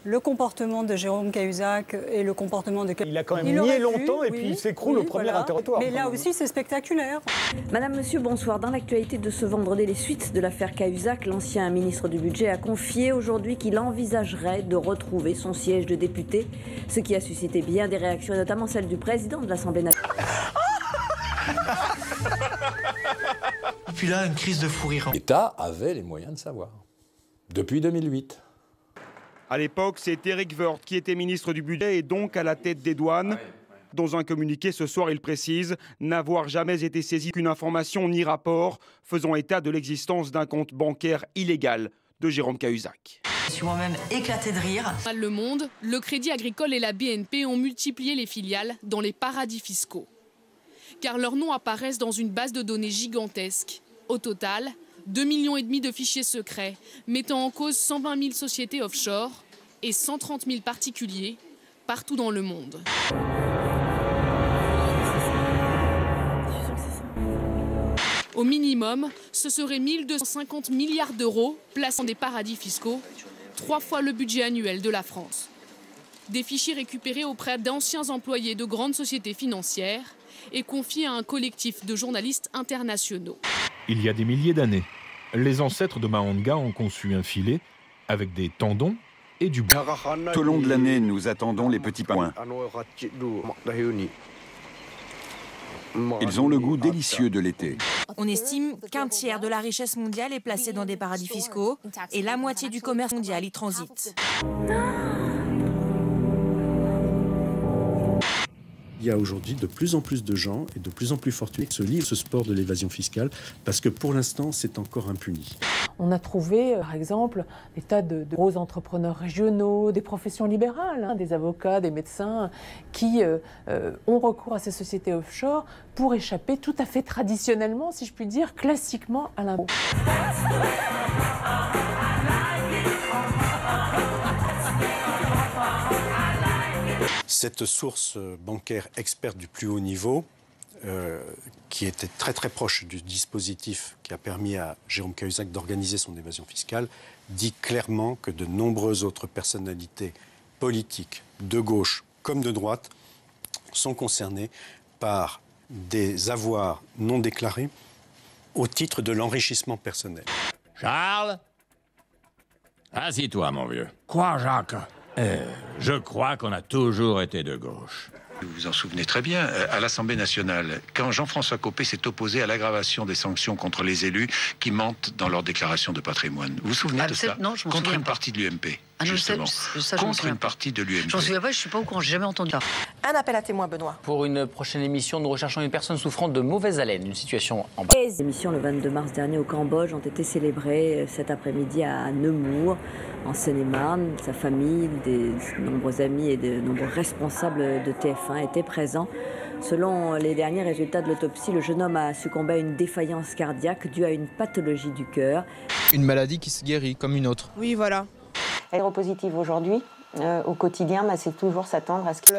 le comportement de Jérôme Cahuzac et le comportement de... Il a quand même nié longtemps et puis il s'écroule au premier interrogatoire. Mais là aussi, c'est spectaculaire. Madame, monsieur, bonsoir. Dans l'actualité de ce vendredi, les suites de l'affaire Cahuzac, l'ancien ministre du Budget a confié aujourd'hui qu'il envisagerait de retrouver son siège de député, ce qui a suscité bien des réactions, et notamment celle du président de l'Assemblée nationale. Et puis là, une crise de fou rire. L'État avait les moyens de savoir, depuis 2008. À l'époque, c'est Éric Woerth qui était ministre du Budget et donc à la tête des douanes. Dans un communiqué ce soir, il précise n'avoir jamais été saisi qu'une information ni rapport faisant état de l'existence d'un compte bancaire illégal de Jérôme Cahuzac. Je suis moi-même éclaté de rire. Le Monde, le Crédit Agricole et la BNP ont multiplié les filiales dans les paradis fiscaux. Car leurs noms apparaissent dans une base de données gigantesque. Au total, 2,5 millions de fichiers secrets, mettant en cause 120 000 sociétés offshore et 130 000 particuliers partout dans le monde. Au minimum, ce serait 1 250 milliards d'euros placés dans des paradis fiscaux, 3 fois le budget annuel de la France. Des fichiers récupérés auprès d'anciens employés de grandes sociétés financières et confiés à un collectif de journalistes internationaux. Il y a des milliers d'années, les ancêtres de Mahanga ont conçu un filet avec des tendons et du bois. Tout au long de l'année, nous attendons les petits pingouins. Ils ont le goût délicieux de l'été. On estime qu'un tiers de la richesse mondiale est placée dans des paradis fiscaux et la moitié du commerce mondial y transite. Il y a aujourd'hui de plus en plus de gens et de plus en plus fortunés qui se livrent ce sport de l'évasion fiscale parce que pour l'instant, c'est encore impuni. On a trouvé, par exemple, des tas de gros entrepreneurs régionaux, des professions libérales, des avocats, des médecins, qui ont recours à ces sociétés offshore pour échapper tout à fait traditionnellement, si je puis dire, classiquement à l'impôt. Cette source bancaire experte du plus haut niveau, qui était très très proche du dispositif qui a permis à Jérôme Cahuzac d'organiser son évasion fiscale, dit clairement que de nombreuses autres personnalités politiques, de gauche comme de droite, sont concernées par des avoirs non déclarés au titre de l'enrichissement personnel. Charles? Assis-toi, mon vieux. Quoi, Jacques? Je crois qu'on a toujours été de gauche. Vous vous en souvenez très bien, à l'Assemblée nationale, quand Jean-François Copé s'est opposé à l'aggravation des sanctions contre les élus qui mentent dans leur déclaration de patrimoine. Vous vous souvenez de ça? Non, je m'en contre souviens une pas. Partie de l'UMP, Ah non, justement. Contre une partie de l'UMP. Je m'en souviens pas, je suis pas au courant, j'ai jamais entendu ça. Un appel à témoins, Benoît. Pour une prochaine émission, nous recherchons une personne souffrant de mauvaise haleine, une situation en bas. Les émissions le 22 mars dernier au Cambodge ont été célébrées cet après-midi à Nemours, en Seine-et-Marne. Sa famille, de nombreux amis et de nombreux responsables de TF1 étaient présents. Selon les derniers résultats de l'autopsie, le jeune homme a succombé à une défaillance cardiaque due à une pathologie du cœur. Une maladie qui se guérit comme une autre. Oui, voilà. Séropositive aujourd'hui, au quotidien, c'est toujours s'attendre à ce que...